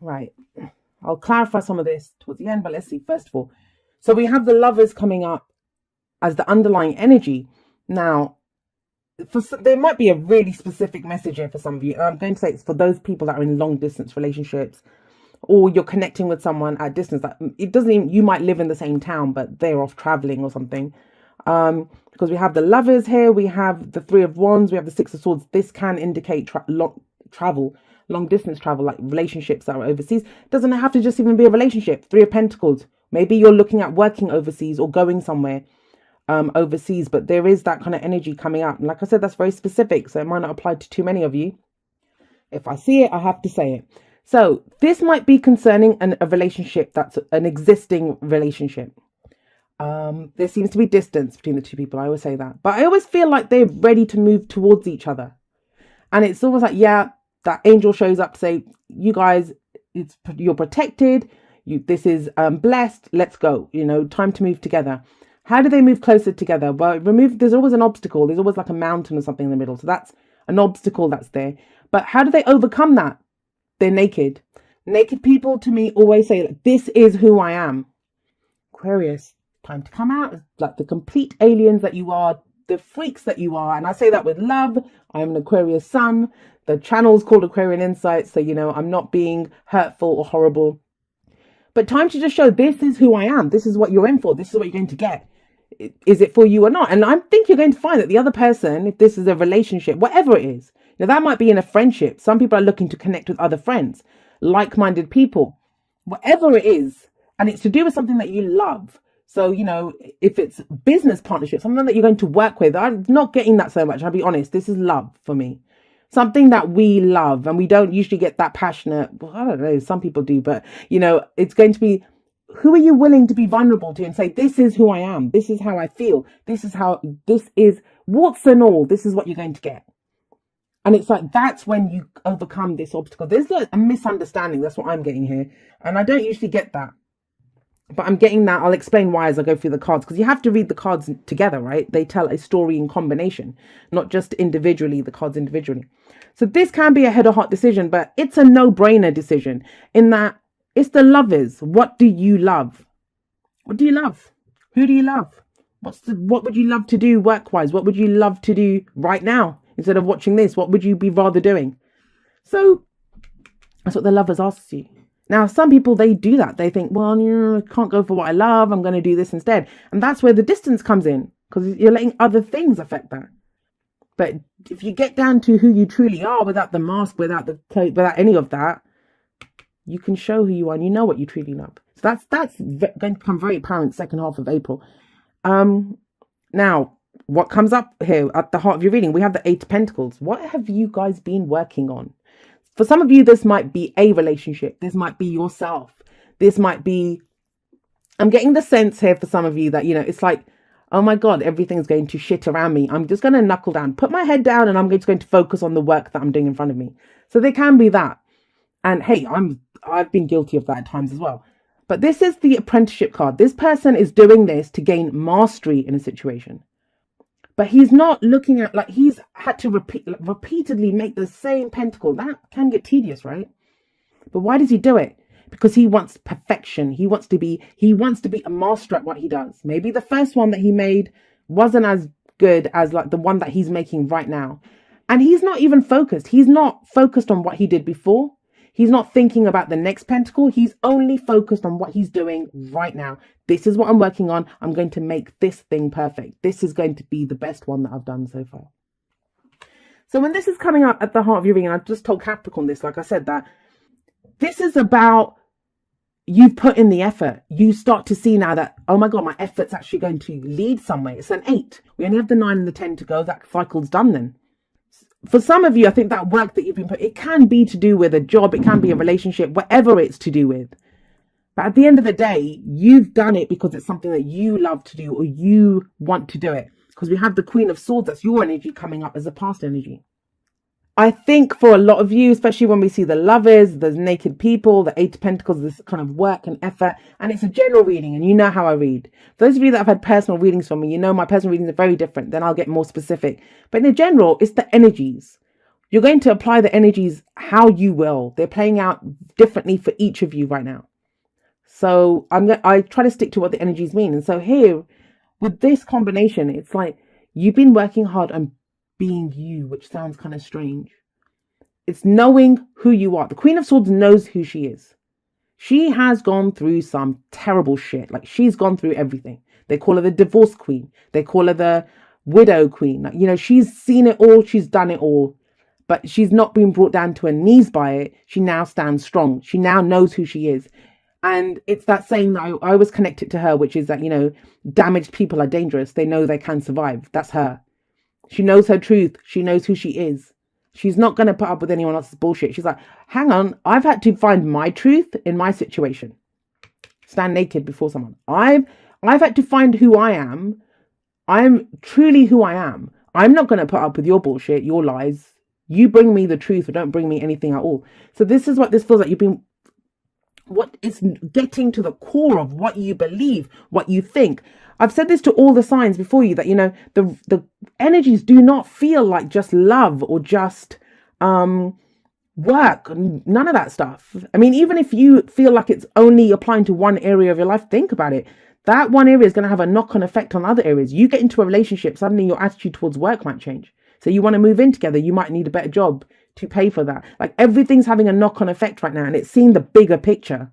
Right. I'll clarify some of this towards the end, but let's see. First of all, so we have the Lovers coming up as the underlying energy. Now, there might be a really specific message here for some of you. And I'm going to say it's for those people that are in long distance relationships, or you're connecting with someone at distance. That it doesn't even, you might live in the same town, but they're off traveling or something. Because we have the Lovers here, we have the Three of Wands, we have the Six of Swords. This can indicate long distance travel, like relationships that are overseas. It doesn't have to just even be a relationship. Three of Pentacles. Maybe you're looking at working overseas or going somewhere overseas, but there is that kind of energy coming out. And like I said, that's very specific, so it might not apply to too many of you. If I see it, I have to say it. So this might be concerning a relationship that's an existing relationship. There seems to be distance between the two people. I always say that, but I always feel like they're ready to move towards each other. And it's almost like, yeah, that angel shows up to say, you guys, you're protected. This is blessed. Let's go. Time to move together. How do they move closer together? Well, there's always an obstacle. There's always like a mountain or something in the middle. So that's an obstacle that's there. But how do they overcome that? They're naked. Naked people to me always say, this is who I am. Aquarius, time to come out like the complete aliens that you are, the freaks that you are. And I say that with love. I'm an Aquarius sun. The channel's called Aquarian Insights. So, I'm not being hurtful or horrible. But time to just show this is who I am. This is what you're in for. This is what you're going to get. Is it for you or not? And I think you're going to find that the other person, if this is a relationship, whatever it is, that might be in a friendship. Some people are looking to connect with other friends, like-minded people, whatever it is. And it's to do with something that you love. So, if it's business partnership, something that you're going to work with, I'm not getting that so much. I'll be honest. This is love for me. Something that we love, and we don't usually get that passionate. Well, I don't know. Some people do, but it's going to be, who are you willing to be vulnerable to and say, this is who I am. This is how I feel. This is warts and all. This is what you're going to get. And it's like, that's when you overcome this obstacle. There's a misunderstanding. That's what I'm getting here. And I don't usually get that. But I'm getting that. I'll explain why as I go through the cards, because you have to read the cards together, right? They tell a story in combination, not just individually, the cards individually. So this can be a head or heart decision, but it's a no-brainer decision in that it's the Lovers. What do you love? What do you love? Who do you love? What would you love to do work-wise? What would you love to do right now instead of watching this? What would you be rather doing? So that's what the Lovers asks you. Now, some people, they do that. They think, well, I can't go for what I love. I'm going to do this instead. And that's where the distance comes in, because you're letting other things affect that. But if you get down to who you truly are, without the mask, without the clothes, without any of that, you can show who you are and you know what you truly love. So that's going to become very apparent second half of April. Now, what comes up here at the heart of your reading, we have the Eight of Pentacles. What have you guys been working on? For some of you, this might be a relationship. This might be yourself. This might be, I'm getting the sense here for some of you that, it's like, oh my God, everything's going to shit around me. I'm just going to knuckle down, put my head down, and I'm just going to focus on the work that I'm doing in front of me. So there can be that. And hey, I've been guilty of that at times as well. But this is the apprenticeship card. This person is doing this to gain mastery in a situation. But he's not looking at, like, he's had to repeatedly make the same pentacle. That can get tedious, right? But why does he do it? Because he wants perfection. He wants to be a master at what he does. Maybe the first one that he made wasn't as good as like the one that he's making right now. And he's not even focused. He's not focused on what he did before. He's not thinking about the next pentacle. He's only focused on what he's doing right now. This is what I'm working on. I'm going to make this thing perfect. This is going to be the best one that I've done so far. So when this is coming up at the heart of your reading, I just told Capricorn this, like I said, that this is about you've put in the effort. You start to see now that, oh my God, my effort's actually going to lead somewhere. It's an 8. We only have the 9 and the 10 to go. That cycle's done then. For some of you, I think that work that you've been put, it can be to do with a job, it can be a relationship, whatever it's to do with. But at the end of the day, you've done it because it's something that you love to do or you want to do it. Because we have the Queen of Swords, that's your energy coming up as a past energy. I think for a lot of you, especially when we see the Lovers, the naked people, the Eight of Pentacles, this kind of work and effort, and it's a general reading, and you know how I read. For those of you that have had personal readings from me, my personal readings are very different. Then I'll get more specific. But in general, it's the energies. You're going to apply the energies how you will. They're playing out differently for each of you right now. So I try to stick to what the energies mean. And so here with this combination, it's like you've been working hard on being you, which sounds kind of strange. It's knowing who you are. The Queen of Swords knows who she is. She has gone through some terrible shit. Like, she's gone through everything. They call her the divorce queen. They call her the widow queen. Like, you know, she's seen it all. She's done it all. But she's not been brought down to her knees by it. She now stands strong. She now knows who she is. And it's that saying that I always connect it to her, which is that, you know, damaged people are dangerous. They know they can survive. That's her. She knows her truth. She knows who she is. She's not going to put up with anyone else's bullshit. She's like, hang on, I've had to find my truth in my situation. Stand naked before someone. I've had to find who I am. I'm truly who I am. I'm not going to put up with your bullshit, your lies. You bring me the truth or don't bring me anything at all. So this is what this feels like. You've been, what is getting to the core of what you believe, what you think. I've said this to all the signs before you that, you know, the energies do not feel like just love or just work, none of that stuff. I mean, even if you feel like it's only applying to one area of your life, think about it. That one area is going to have a knock-on effect on other areas. You get into a relationship, suddenly your attitude towards work might change. So you want to move in together, you might need a better job to pay for that. Like, everything's having a knock-on effect right now, and it's seeing the bigger picture.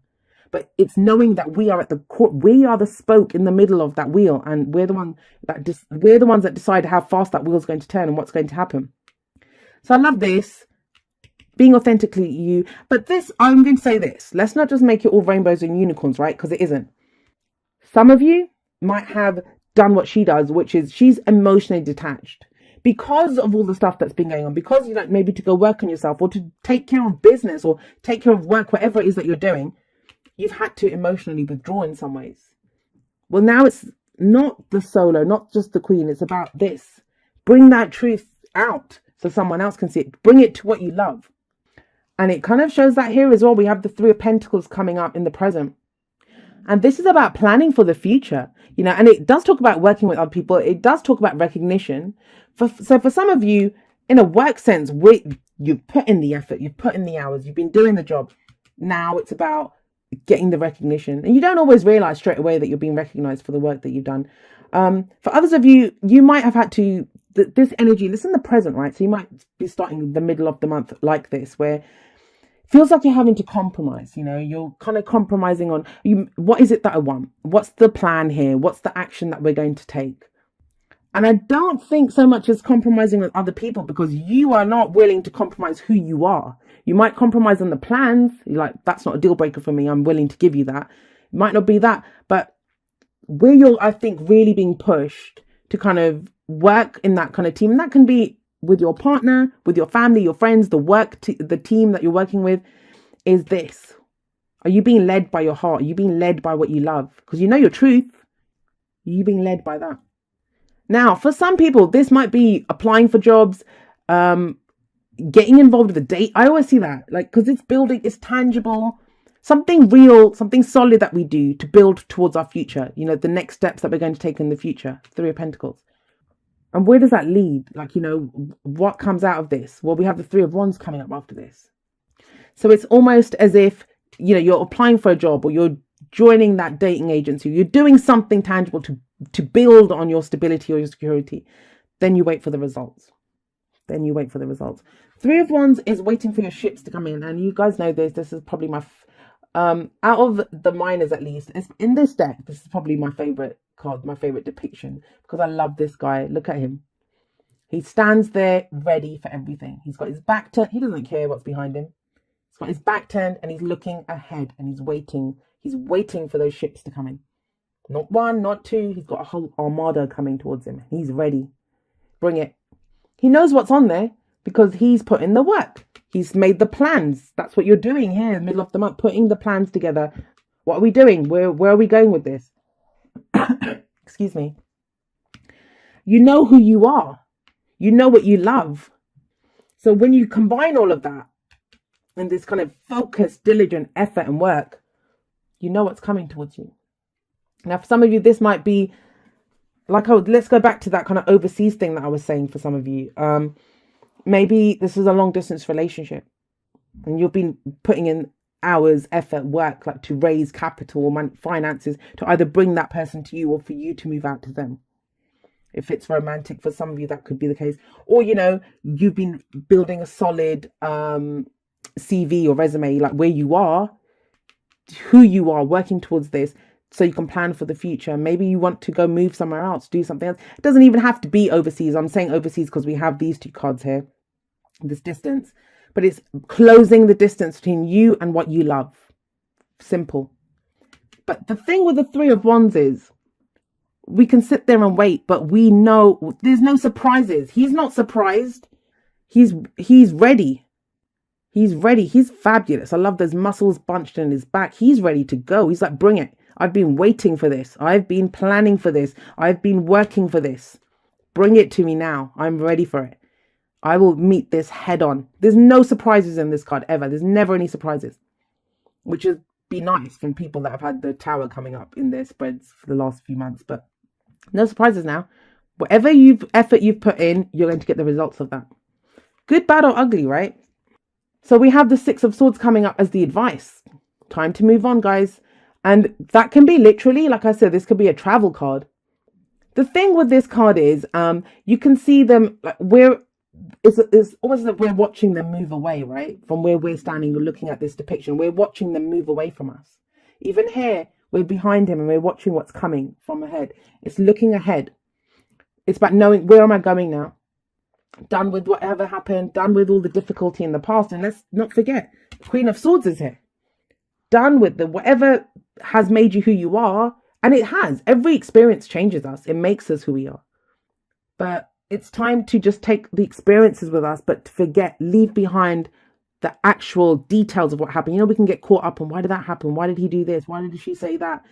But it's knowing that we are at the core, we are the spoke in the middle of that wheel, and we're the ones that decide how fast that wheel's going to turn and what's going to happen. So I love this, being authentically you. But this, I'm going to say this, let's not just make it all rainbows and unicorns, right? Because it isn't. Some of you might have done what she does, which is she's emotionally detached because of all the stuff that's been going on, because you like maybe to go work on yourself or to take care of business or take care of work, whatever it is that you're doing. You've had to emotionally withdraw in some ways. Well, now it's not the solo, not just the queen. It's about this. Bring that truth out so someone else can see it. Bring it to what you love. And it kind of shows that here as well. We have the Three of Pentacles coming up in the present. And this is about planning for the future, you know, and it does talk about working with other people. It does talk about recognition. So for some of you, in a work sense, you've put in the effort, you've put in the hours, you've been doing the job. Now it's about getting the recognition, and you don't always realize straight away that you're being recognized for the work that you've done. For others of you, you might have had to this energy, this is in the present, right? So you might be starting the middle of the month like this, where it feels like you're having to compromise. You know, you're kind of compromising on what is it that I want, what's the plan here, what's the action that we're going to take. And I don't think so much as compromising with other people, because you are not willing to compromise who you are. You might compromise on the plans. You're like, that's not a deal breaker for me. I'm willing to give you that. It might not be that, but where you're, I think, really being pushed to kind of work in that kind of team, and that can be with your partner, with your family, your friends, the team that you're working with, is this. Are you being led by your heart? Are you being led by what you love? Because you know your truth. Are you being led by that? Now, for some people, this might be applying for jobs, getting involved with a date. I always see that, like, because it's building, it's tangible, something real, something solid that we do to build towards our future. You know, the next steps that we're going to take in the future. Three of Pentacles. And where does that lead? Like, you know, what comes out of this? Well, we have the Three of Wands coming up after this. So it's almost as if, you know, you're applying for a job, or you're joining that dating agency. You're doing something tangible to build on your stability or your security. Then you wait for the results. Three of Wands is waiting for your ships to come in. And you guys know this. This is probably my, out of the minors at least, in this deck, this is probably my favorite card, my favorite depiction, because I love this guy. Look at him. He stands there ready for everything. He's got his back turned. He doesn't care what's behind him. He's got his back turned and he's looking ahead, and he's waiting. He's waiting for those ships to come in. Not one, not two. He's got a whole armada coming towards him. He's ready. Bring it. He knows what's on there because he's put in the work. He's made the plans. That's what you're doing here in the middle of the month, putting the plans together. What are we doing? Where are we going with this? Excuse me. You know who you are. You know what you love. So when you combine all of that and this kind of focused, diligent effort and work, you know what's coming towards you. Now, for some of you, this might be like, let's go back to that kind of overseas thing that I was saying for some of you. Maybe this is a long distance relationship and you've been putting in hours, effort, work, like to raise capital or finances to either bring that person to you or for you to move out to them. If it's romantic, for some of you, that could be the case. Or, you've been building a solid CV or resume, like where you are, who you are, working towards this so you can plan for the future. Maybe you want to go move somewhere else, do something else. It doesn't even have to be overseas. I'm saying overseas because we have these two cards here, this distance. But it's closing the distance between you and what you love. Simple. But the thing with the Three of Wands is we can sit there and wait, but we know there's no surprises. He's not surprised. He's ready. He's ready. He's fabulous. I love those muscles bunched in his back. He's ready to go. He's like, bring it. I've been waiting for this. I've been planning for this. I've been working for this. Bring it to me now. I'm ready for it. I will meet this head on. There's no surprises in this card ever. There's never any surprises, which would be nice from people that have had the Tower coming up in their spreads for the last few months. But no surprises now. Whatever effort you've put in, you're going to get the results of that. Good, bad, or ugly, right? So we have the Six of Swords coming up as the advice. Time to move on, guys. And that can be literally, like I said, this could be a travel card. The thing with this card is you can see them, like, it's almost like we're watching them move away, right? From where we're standing, we're looking at this depiction. We're watching them move away from us. Even here, we're behind him and we're watching what's coming from ahead. It's looking ahead. It's about knowing, where am I going now? Done with whatever happened, done with all the difficulty in the past. And let's not forget, the Queen of Swords is here. Done with whatever has made you who you are. And it has. Every experience changes us. It makes us who we are. But it's time to just take the experiences with us, but to forget, leave behind the actual details of what happened. We can get caught up on, why did that happen? Why did he do this? Why did she say that?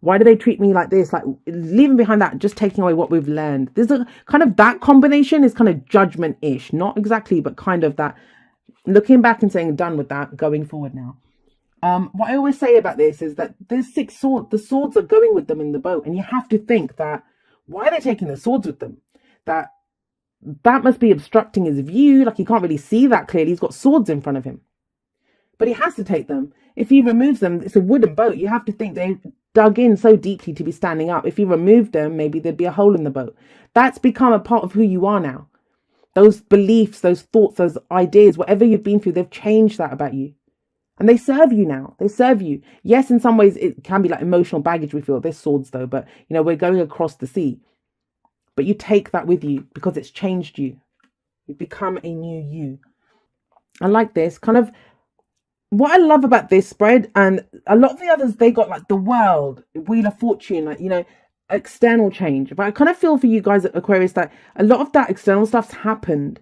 Why do they treat me like this? Like, leaving behind that, just taking away what we've learned. There's a kind of, that combination is kind of judgment-ish. Not exactly, but kind of that. Looking back and saying, done with that, going forward now. What I always say about this is that there's 6 swords. The swords are going with them in the boat. And you have to think that, why are they taking the swords with them? That must be obstructing his view. Like, he can't really see that clearly. He's got swords in front of him. But he has to take them. If he removes them, it's a wooden boat. You have to think they dug in so deeply to be standing up. If he removed them, maybe there'd be a hole in the boat. That's become a part of who you are now. Those beliefs, those thoughts, those ideas, whatever you've been through, they've changed that about you. And they serve you now. They serve you. Yes, in some ways, it can be like emotional baggage we feel. They're swords, though. But, we're going across the sea. But you take that with you because it's changed you. You've become a new you. I like this. Kind of what I love about this spread, and a lot of the others, they got like the World, Wheel of Fortune, like, external change. But I kind of feel for you guys at Aquarius that a lot of that external stuff's happened.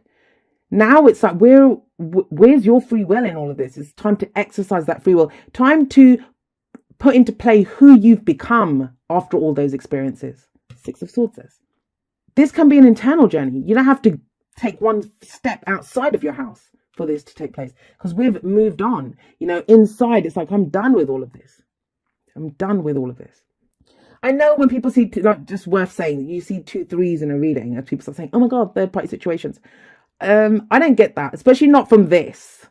Now it's like, where's your free will in all of this? It's time to exercise that free will. Time to put into play who you've become after all those experiences. Six of Swords says. This can be an internal journey. You don't have to take one step outside of your house for this to take place, because we've moved on. Inside, it's like, I'm done with all of this. I'm done with all of this. I know when people see, like, just worth saying, you see 2 3s in a reading, and people start saying, oh my God, third party situations. I don't get that, especially not from this.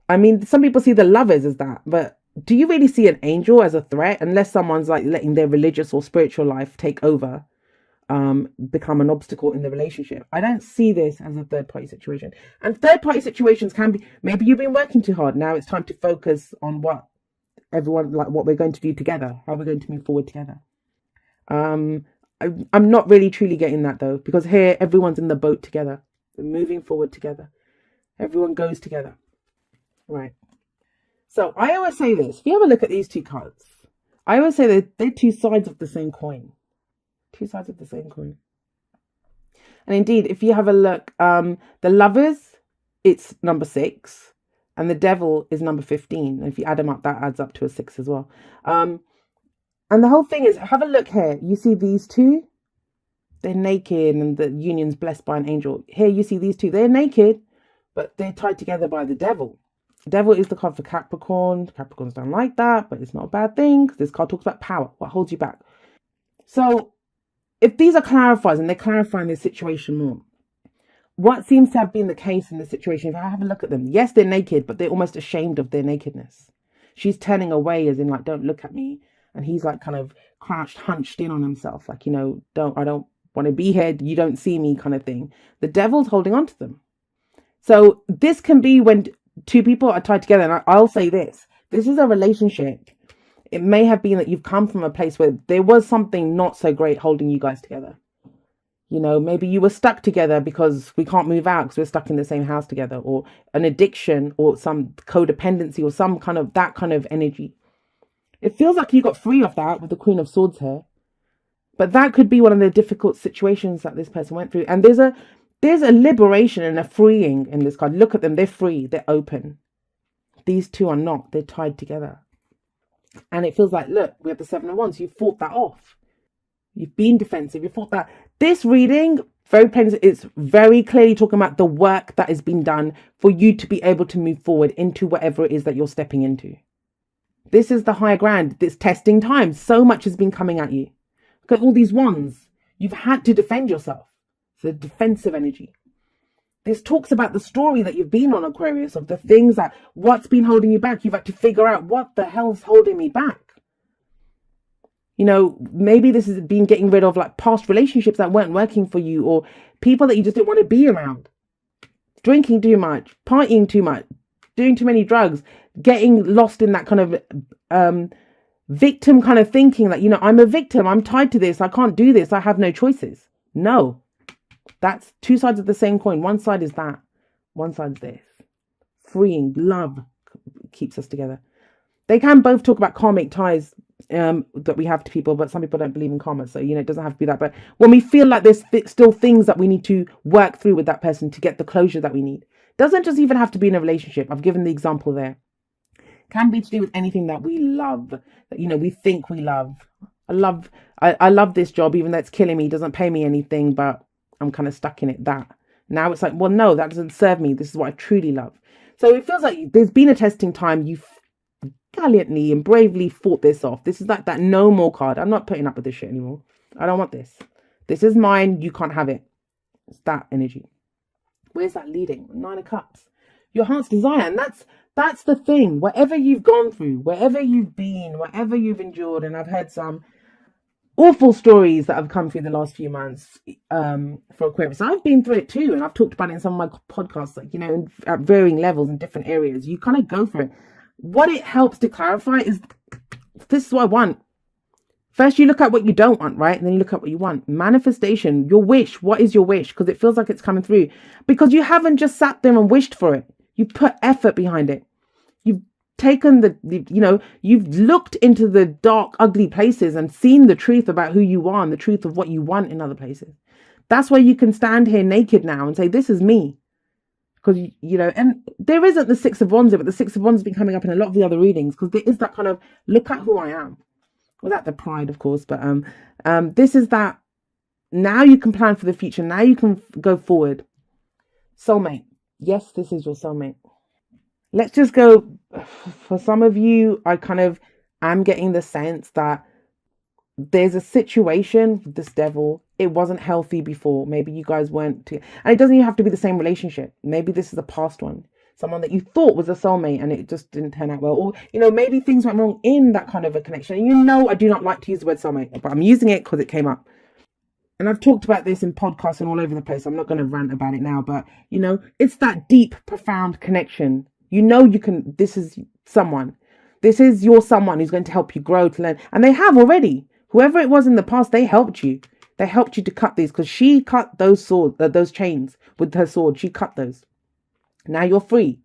I mean, some people see the Lovers as that, but do you really see an angel as a threat? Unless someone's like letting their religious or spiritual life take over, become an obstacle in the relationship. I don't see this as a third party situation. And third party situations can be, maybe you've been working too hard. Now it's time to focus on what we're going to do together, how we're going to move forward together. I'm not really truly getting that though, because here everyone's in the boat together. They're moving forward together. Everyone goes together. Right. So I always say this. If you have a look at these 2 cards, I always say that they're 2 sides of the same coin. 2 sides of the same coin. And indeed, if you have a look, the Lovers, it's number 6, and the Devil is number 15. And if you add them up, that adds up to a 6 as well. And the whole thing is, have a look here. You see these 2? They're naked, and the union's blessed by an angel. Here you see these 2. They're naked, but they're tied together by the Devil. The Devil is the card for Capricorn. Capricorns don't like that, but it's not a bad thing, because this card talks about power. What holds you back? So if these are clarifiers and they're clarifying this situation more, what seems to have been the case in this situation, if I have a look at them, yes, they're naked, but they're almost ashamed of their nakedness. She's turning away, as in like, don't look at me. And he's like kind of crouched, hunched in on himself, like, I don't want to be here. You don't see me, kind of thing. The devil's holding on to them. So this can be when two people are tied together. And I'll say this is a relationship. It may have been that you've come from a place where there was something not so great holding you guys together. Maybe you were stuck together because we can't move out because we're stuck in the same house together, or an addiction or some codependency or some kind of that kind of energy. It feels like you got free of that with the Queen of Swords here. But that could be one of the difficult situations that this person went through. And there's a liberation and a freeing in this card. Look at them. They're free. They're open. These two are not. They're tied together. And it feels like, look, we have the Seven of Wands. You fought that off. You've been defensive. You fought that. This reading, very plain, it's very clearly talking about the work that has been done for you to be able to move forward into whatever it is that you're stepping into. This is the higher ground. This testing time. So much has been coming at you. Look at all these wands. You've had to defend yourself. It's a defensive energy. This talks about the story that you've been on, Aquarius, of the things that, what's been holding you back. You've had to figure out what the hell's holding me back. Maybe this has been getting rid of like past relationships that weren't working for you, or people that you just didn't want to be around. Drinking too much, partying too much, doing too many drugs, getting lost in that kind of victim kind of thinking that, I'm a victim. I'm tied to this. I can't do this. I have no choices. No, that's two sides of the same coin. One side is that. One side is this. Freeing love keeps us together. They can both talk about karmic ties that we have to people, but some people don't believe in karma. So, it doesn't have to be that. But when we feel like there's still things that we need to work through with that person to get the closure that we need, doesn't just even have to be in a relationship. I've given the example there. Can be to do with anything that we love, that, we think we love. I love this job, even though it's killing me, doesn't pay me anything, but I'm kind of stuck in it. That now it's like, well, no, that doesn't serve me. This is what I truly love. So it feels like there's been a testing time. You've gallantly and bravely fought this off. This is like that no more card. I'm not putting up with this shit anymore. I don't want this. This is mine. You can't have it. It's that energy. Where's that leading? 9 of Cups. Your heart's desire. And that's the thing. Whatever you've gone through, wherever you've been, whatever you've endured, and I've heard some awful stories that have come through the last few months for Aquarius. I've been through it too, and I've talked about it in some of my podcasts, like, at varying levels in different areas. You kind of go through it. What it helps to clarify is, this is what I want. First, you look at what you don't want, right? And then you look at what you want. Manifestation, your wish. What is your wish? Because it feels like it's coming through. Because you haven't just sat there and wished for it. You put effort behind it. You've taken you've looked into the dark, ugly places and seen the truth about who you are and the truth of what you want in other places. That's why you can stand here naked now and say, this is me. Because, and there isn't the Six of Wands, but the Six of Wands has been coming up in a lot of the other readings, because there is that kind of, look at who I am. Without the pride, of course, but this is that now you can plan for the future. Now you can go forward. Soulmate. Yes, this is your soulmate. Let's just go. For some of you, I kind of am getting the sense that there's a situation with this devil. It wasn't healthy before. Maybe you guys weren't and it doesn't even have to be the same relationship. Maybe this is a past one. Someone that you thought was a soulmate and it just didn't turn out well. Or, maybe things went wrong in that kind of a connection. And I do not like to use the word soulmate, but I'm using it because it came up. And I've talked about this in podcasts and all over the place. I'm not going to rant about it now, but, it's that deep, profound connection. This is someone. This is your someone who's going to help you grow, to learn. And they have already. Whoever it was in the past, they helped you. They helped you to cut these, because she cut those those chains with her sword. She cut those. Now you're free.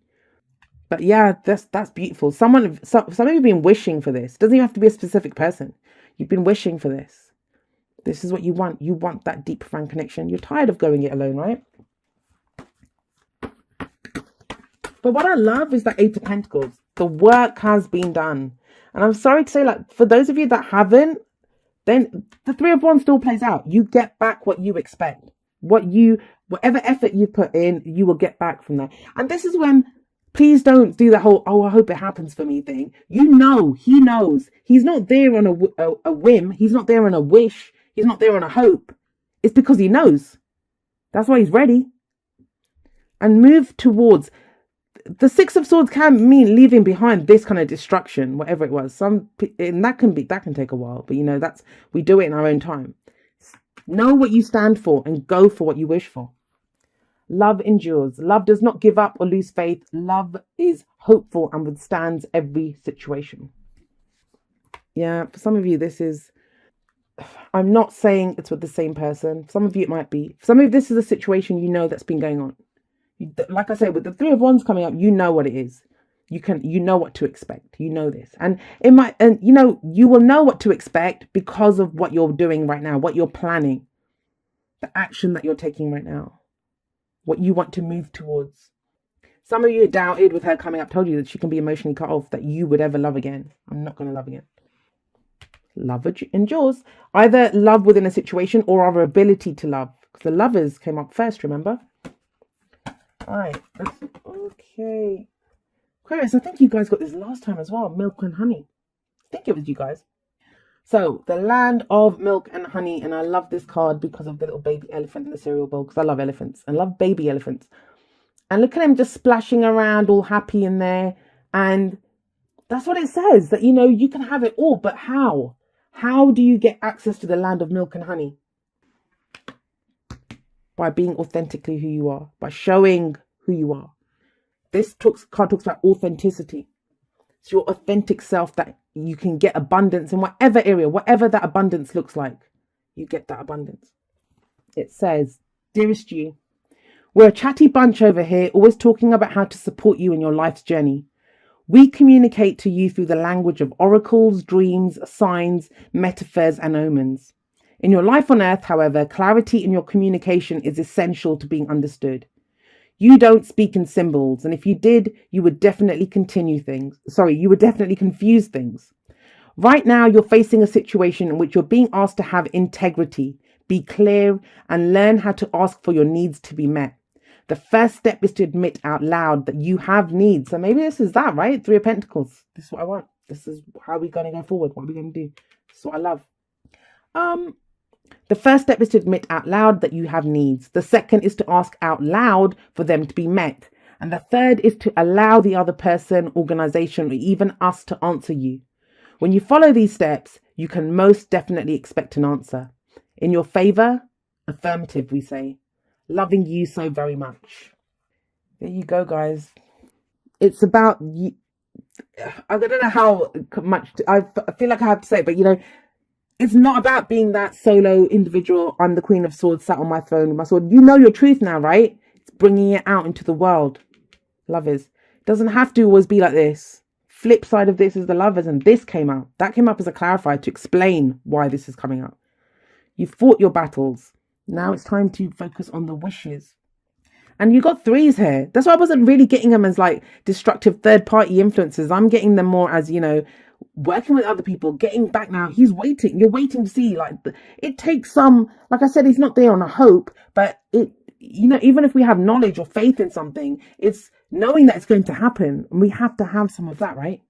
But yeah, that's beautiful. Some of you have been wishing for this. It doesn't even have to be a specific person. You've been wishing for this. This is what you want. You want that deep, profound connection. You're tired of going it alone, right? But what I love is that 8 of Pentacles. The work has been done. And I'm sorry to say, like, for those of you that haven't, then the 3 of Wands still plays out. You get back what you expect. Whatever effort you put in, you will get back from that. And this is when, please don't do the whole, I hope it happens for me thing. He knows. He's not there on a whim. He's not there on a wish. He's not there on a hope. It's because he knows. That's why he's ready. and move towards. The Six of Swords can mean leaving behind this kind of destruction, whatever it was. And that can take a while, but we do it in our own time. Know what you stand for and go for what you wish for. Love endures. Love does not give up or lose faith. Love is hopeful and withstands every situation. Yeah, for some of you, I'm not saying it's with the same person. For some of you, it might be. For some of you, this is a situation that's been going on. Like I say, with the Three of Wands coming up, you know what it is. You know what to expect. You know this. And you will know what to expect because of what you're doing right now, what you're planning, the action that you're taking right now, what you want to move towards. Some of you doubted with her coming up, told you that she can be emotionally cut off, that you would ever love again. I'm not going to love again. Love endures. Either love within a situation or our ability to love. Because the Lovers came up first, remember? All right. Okay. Aquarius, I think you guys got this last time as well. Milk and honey. I think it was you guys. So, the land of milk and honey. And I love this card because of the little baby elephant in the cereal bowl. Because I love elephants. I love baby elephants. And look at him just splashing around all happy in there. And that's what it says. That, you can have it all. But how? How do you get access to the land of milk and honey? By being authentically who you are. By showing who you are. This card talks about authenticity. It's your authentic self that you can get abundance in whatever area, whatever that abundance looks like. You get that abundance. It says, dearest you, we're a chatty bunch over here, always talking about how to support you in your life's journey. We communicate to you through the language of oracles, dreams, signs, metaphors, and omens. In your life on earth, however, clarity in your communication is essential to being understood. You don't speak in symbols, and if you did, you would definitely confuse things. Right now, you're facing a situation in which you're being asked to have integrity, be clear, and learn how to ask for your needs to be met. The first step is to admit out loud that you have needs. So maybe this is that, right? Three of Pentacles. This is what I want. This is how we're going to go forward. What are we going to do? This is what I love. The first step is to admit out loud that you have needs. The second is to ask out loud for them to be met. And the third is to allow the other person, organization, or even us to answer you. When you follow these steps, you can most definitely expect an answer. In your favor, affirmative, we say. Loving you so very much. There you go, guys. It's about you. I don't know how much I feel like I have to say, but it's not about being that solo individual. I'm the Queen of Swords sat on my throne with my sword. You know your truth now, right? It's bringing it out into the world. Lovers. It doesn't have to always be like this. Flip side of this is the Lovers, and this came out. That came up as a clarifier to explain why this is coming up. You've fought your battles. Now it's time to focus on the wishes. And you got threes here. That's why I wasn't really getting them as like destructive third-party influences. I'm getting them more as, working with other people, getting back now. He's waiting. You're waiting to see. It takes some, like I said, he's not there on a hope, but even if we have knowledge or faith in something, it's knowing that it's going to happen. And we have to have some of that, right?